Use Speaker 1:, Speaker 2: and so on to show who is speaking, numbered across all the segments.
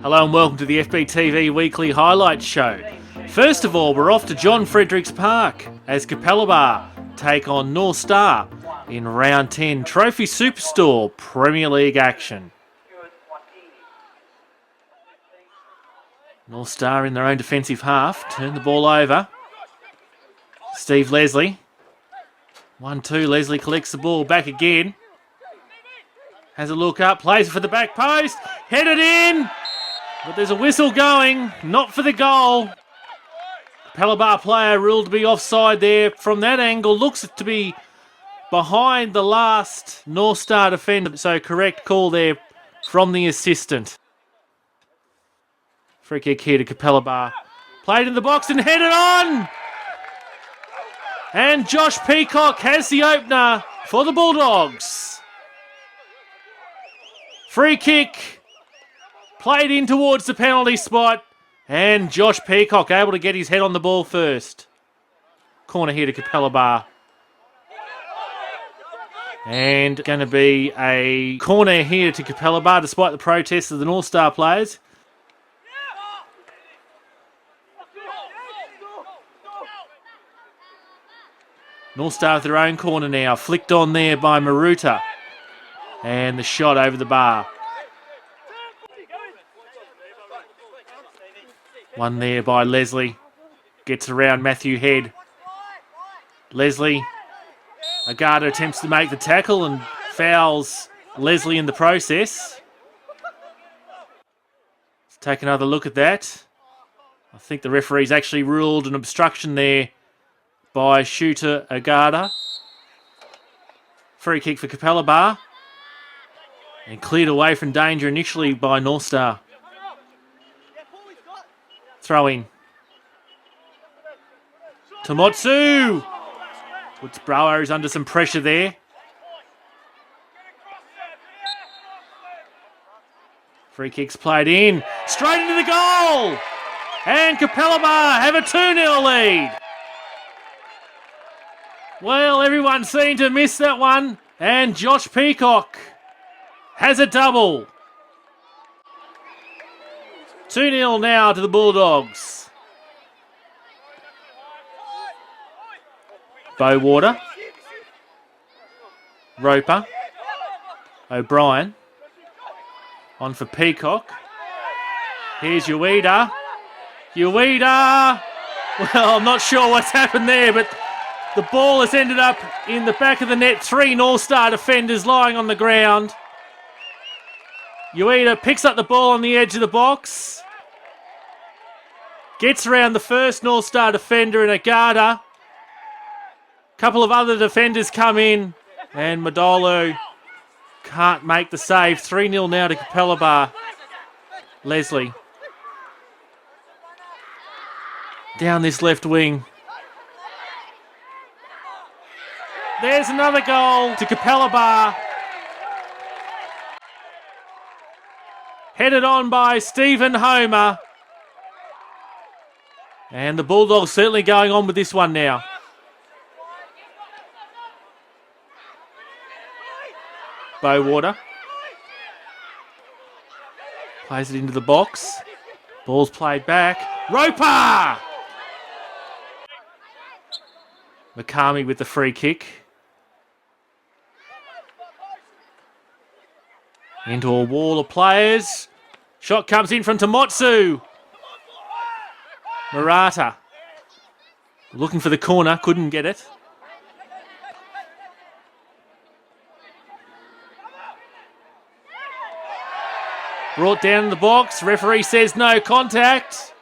Speaker 1: Hello and welcome to the FBTV Weekly Highlights Show. First of all, we're off to John Fredericks Park as Capalaba take on North Star in round 10 Trophy Superstore Premier League action. North Star in their own defensive half, turn the ball over. Steve Leslie. 1-2, Leslie collects the ball back again. Has a look up, plays it for the back post, headed in! But there's a whistle going, not for the goal. Capalaba player ruled to be offside there. From that angle, looks to be behind the last North Star defender. So correct call there from the assistant. Free kick here to Capalaba. Played in the box and headed on! And Josh Peacock has the opener for the Bulldogs. Free kick. Played in towards the penalty spot. And Josh Peacock able to get his head on the ball first. Corner here to Capalaba. And going to be a corner here to Capalaba despite the protests of the North Star players. North Star with their own corner now. Flicked on there by Maruta. And the shot over the bar. One there by Leslie. Gets around Matthew Head. Leslie. Agata attempts to make the tackle and fouls Leslie in the process. Let's take another look at that. I think the referee's actually ruled an obstruction there by shooter Agata. Free kick for Capalaba. And cleared away from danger initially by North Star. Throw in. Tomotsu! Puts Brower's under some pressure there. Free kick's played in. Straight into the goal! And Capalaba have a 2-0 lead. Well, everyone seemed to miss that one. And Josh Peacock has a double. 2-0 now to the Bulldogs. Bowater. Roper. O'Brien. On for Peacock. Here's Ueda. Ueda! Well, I'm not sure what's happened there, but the ball has ended up in the back of the net. 3 North Star defenders lying on the ground. Ueda picks up the ball on the edge of the box. Gets around the first North Star defender in Agata. Couple of other defenders come in. And Modolo can't make the save. 3-0 now to Capalaba. Leslie. Down this left wing. There's another goal to Capalaba. Headed on by Stephen Homer. And the Bulldogs certainly going on with this one now. Bowater. Plays it into the box. Ball's played back. Roper! McCarmy with the free kick. Into a wall of players. Shot comes in from Tomotsu. Murata. Looking for the corner, couldn't get it. Brought down in the box. Referee says no contact.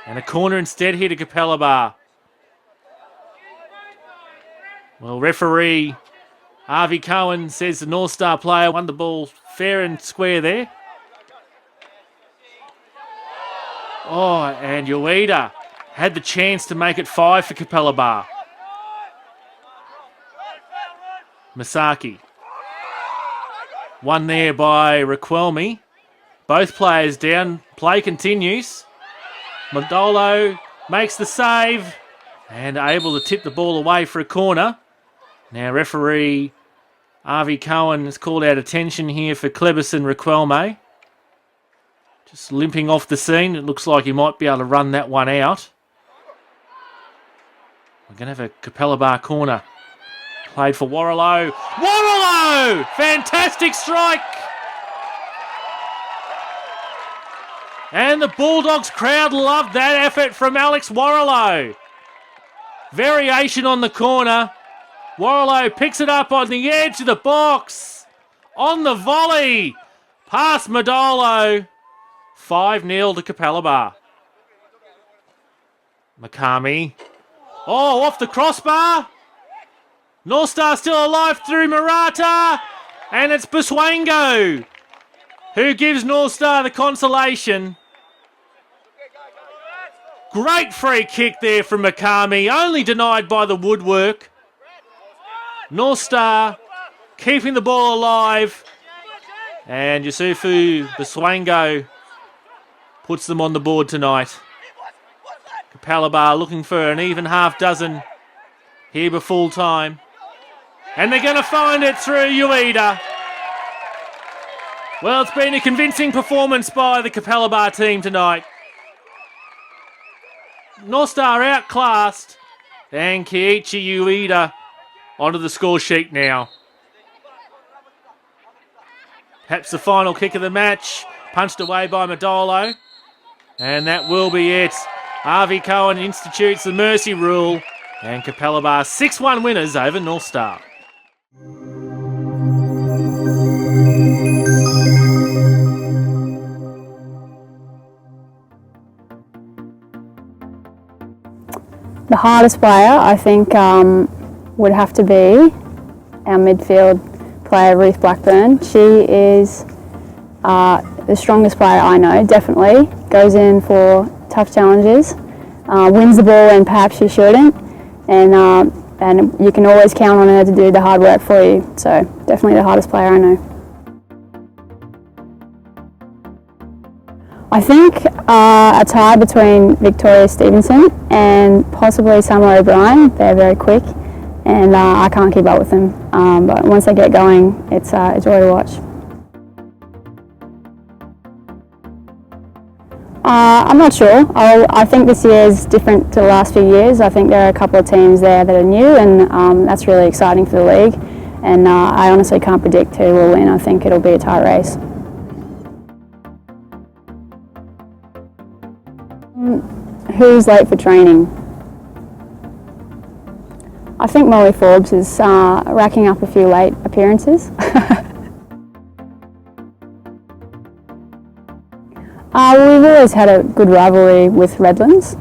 Speaker 1: And a corner instead here to Capalaba. Well, referee Harvey Cohen says the North Star player won the ball fair and square there. Oh, and Ueda had the chance to make it 5 for Capalaba. Masaki. One there by Riquelme. Both players down. Play continues. Modolo makes the save and able to tip the ball away for a corner. Now referee Harvey Cohen has called out attention here for Klebison Riquelme. Just limping off the scene. It looks like he might be able to run that one out. We're going to have a Capalaba corner. Played for Warrilow. Warrilow! Fantastic strike! And the Bulldogs crowd loved that effort from Alex Warrilow. Variation on the corner. Warrilow picks it up on the edge of the box. On the volley. Past Madolo. 5-0 to Capalaba. Makami. Oh, off the crossbar. North Star still alive through Murata. And it's Buswango who gives North Star the consolation. Great free kick there from Makami, only denied by the woodwork. North Star keeping the ball alive. And Yusufu Buswango puts them on the board tonight. Capalaba looking for an even half dozen here before time. And they're going to find it through Ueda. Well, it's been a convincing performance by the Capalaba team tonight. North Star outclassed. And Kiichi Ueda onto the score sheet now. Perhaps the final kick of the match. Punched away by Madolo. And that will be it. Harvey Cohen institutes the mercy rule. And Capalaba 6-1 winners over North Star.
Speaker 2: The hardest player, I think, would have to be our midfield player, Ruth Blackburn. She is the strongest player I know, definitely. Goes in for tough challenges, wins the ball when perhaps she shouldn't, and you can always count on her to do the hard work for you. So definitely the hardest player I know. I think a tie between Victoria Stevenson and possibly Summer O'Brien. They're very quick, and I can't keep up with them. But once they get going, it's a joy to watch. I'm not sure. I think this year is different to the last few years. I think there are a couple of teams there that are new, and that's really exciting for the league. And I honestly can't predict who will win. I think it'll be a tie race. Who's late for training? I think Molly Forbes is racking up a few late appearances. We've always had a good rivalry with Redlands,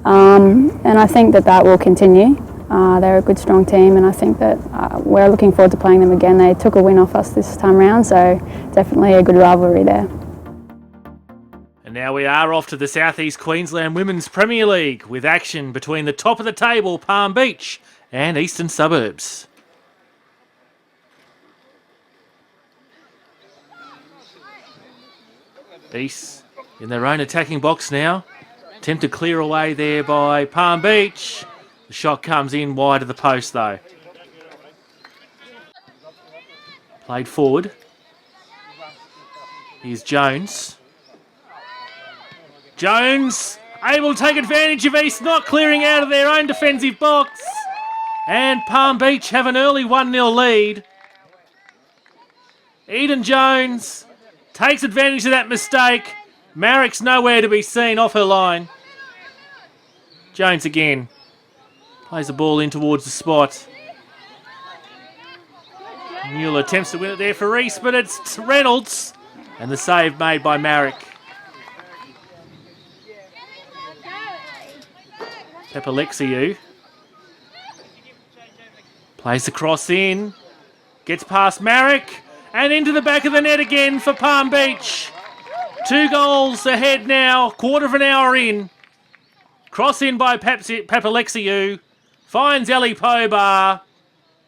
Speaker 2: and I think that will continue. They're a good, strong team, and I think that we're looking forward to playing them again. They took a win off us this time around, so definitely a good rivalry there.
Speaker 1: And now we are off to the South East Queensland Women's Premier League with action between the top of the table, Palm Beach, and Eastern Suburbs. East in their own attacking box now. Attempt to clear away there by Palm Beach. The shot comes in wide of the post though. Played forward. Here's Jones. Jones able to take advantage of East not clearing out of their own defensive box. And Palm Beach have an early 1-0 lead. Eden Jones takes advantage of that mistake. Marrick's nowhere to be seen off her line. Jones again. Plays the ball in towards the spot. Mueller attempts to win it there for East, but it's Reynolds. And the save made by Marrick. Pepalexiou. Plays the cross in. Gets past Marrick. And into the back of the net again for Palm Beach. 2 goals ahead now, quarter of an hour in. Cross in by Pepalexiou. Finds Ellie Pobar.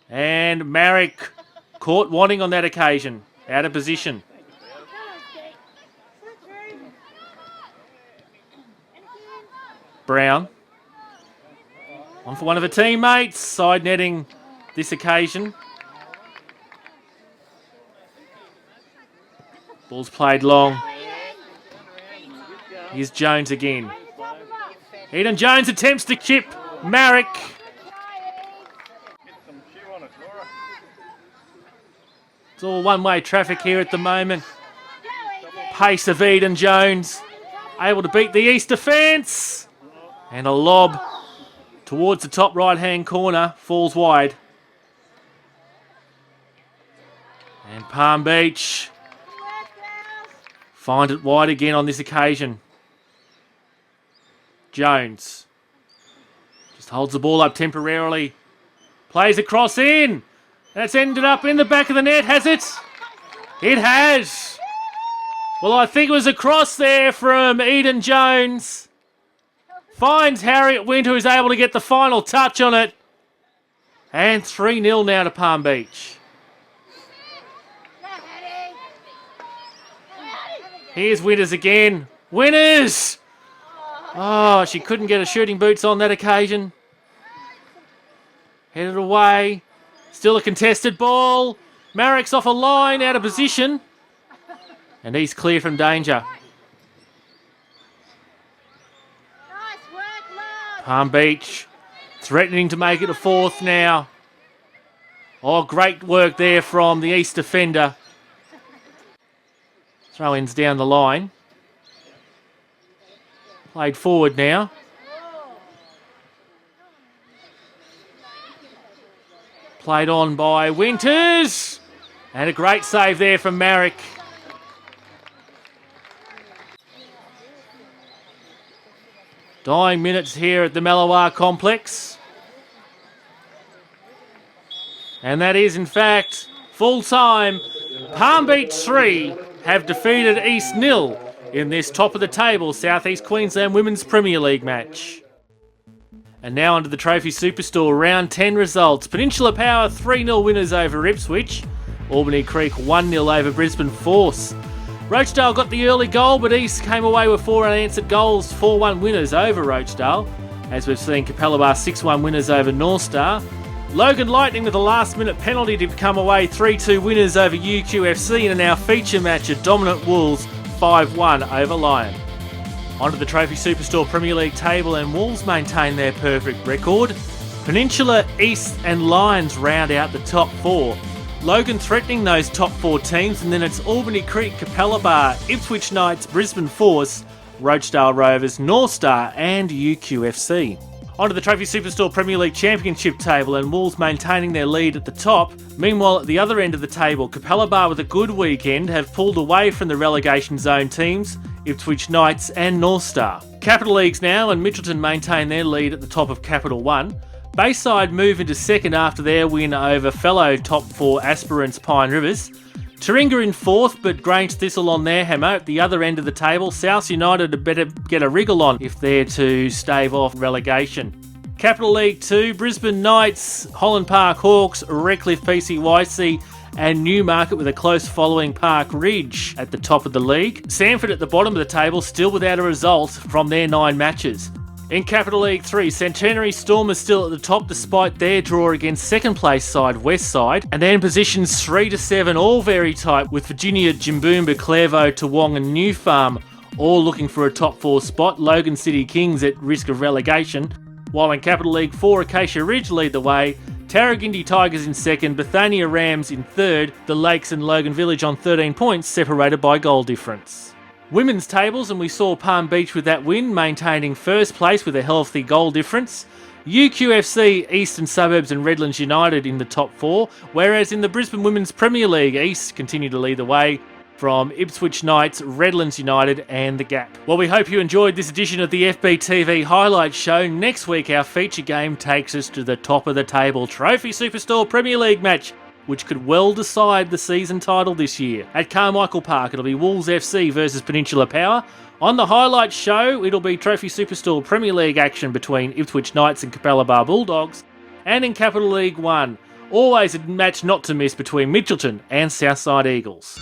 Speaker 1: And Marrick caught wanting on that occasion. Out of position. Brown. On for one of her teammates. Side netting this occasion. Ball's played long. Here's Jones again. Eden Jones attempts to chip Marek. It's all one-way traffic here at the moment. Pace of Eden Jones. Able to beat the East defence. And a lob towards the top right-hand corner. Falls wide. And Palm Beach find it wide again on this occasion. Jones just holds the ball up temporarily. Plays across in. That's ended up in the back of the net, has it? It has. Well, I think it was a cross there from Eden Jones. Finds Harriet Winter, who's able to get the final touch on it. And 3-0 now to Palm Beach. Here's Winters again. Winters! Oh, she couldn't get her shooting boots on that occasion. Headed away. Still a contested ball. Marek's off a line, out of position. And he's clear from danger. Palm Beach threatening to make it a fourth now. Oh, great work there from the East defender. Throw-ins down the line. Played forward now. Played on by Winters. And a great save there from Marek. Dying minutes here at the Mellowar complex. And that is, in fact, full time. Palm Beach 3 have defeated East 0 in this top of the table South East Queensland Women's Premier League match. And now onto the Trophy Superstore round 10 results. Peninsula Power 3-0 winners over Ipswich. Albany Creek 1-0 over Brisbane Force. Rochdale got the early goal, but East came away with 4 unanswered goals, 4-1 winners over Rochdale. As we've seen, Capalaba 6-1 winners over North Star. Logan Lightning with a last-minute penalty to come away 3-2 winners over UQFC, and in our feature match, a dominant Wolves 5-1 over Lion. Onto the Trophy Superstore Premier League table, and Wolves maintain their perfect record. Peninsula, East and Lions round out the top 4. Logan threatening those top 4 teams, and then it's Albany Creek, Capalaba, Ipswich Knights, Brisbane Force, Rochdale Rovers, North Star and UQFC. Onto the Trophy Superstore Premier League Championship table, and Wolves maintaining their lead at the top. Meanwhile, at the other end of the table, Capalaba with a good weekend have pulled away from the relegation zone teams, Ipswich Knights and North Star. Capital Leagues now, and Mitchelton maintain their lead at the top of Capital 1. Bayside move into second after their win over fellow top 4 aspirants Pine Rivers. Taringa in fourth, but Grange Thistle on their hammer. At the other end of the table, South United had better get a wriggle on if they're to stave off relegation. Capital League 2, Brisbane Knights, Holland Park Hawks, Redcliffe PCYC and Newmarket with a close following Park Ridge at the top of the league. Sanford at the bottom of the table, still without a result from their 9 matches. In Capital League 3, Centenary Storm is still at the top despite their draw against second place side Westside. And then positions 3 to 7 all very tight, with Virginia, Jimboomba, Clairvaux, Toowong and New Farm all looking for a top 4 spot. Logan City Kings at risk of relegation. While in Capital League 4, Acacia Ridge lead the way. Tarragindi Tigers in second, Bethania Rams in third. The Lakes and Logan Village on 13 points, separated by goal difference. Women's tables, and we saw Palm Beach with that win, maintaining first place with a healthy goal difference. UQFC, Eastern Suburbs and Redlands United in the top 4, whereas in the Brisbane Women's Premier League, East continue to lead the way from Ipswich Knights, Redlands United and the Gap. Well, we hope you enjoyed this edition of the FBTV Highlights Show. Next week, our feature game takes us to the top of the table Trophy Superstore Premier League match, which could well decide the season title this year. At Carmichael Park, it'll be Wolves FC versus Peninsula Power. On the Highlights Show, it'll be Trophy Superstore Premier League action between Ipswich Knights and Capalaba Bulldogs. And in Capital League 1, always a match not to miss between Mitchelton and Southside Eagles.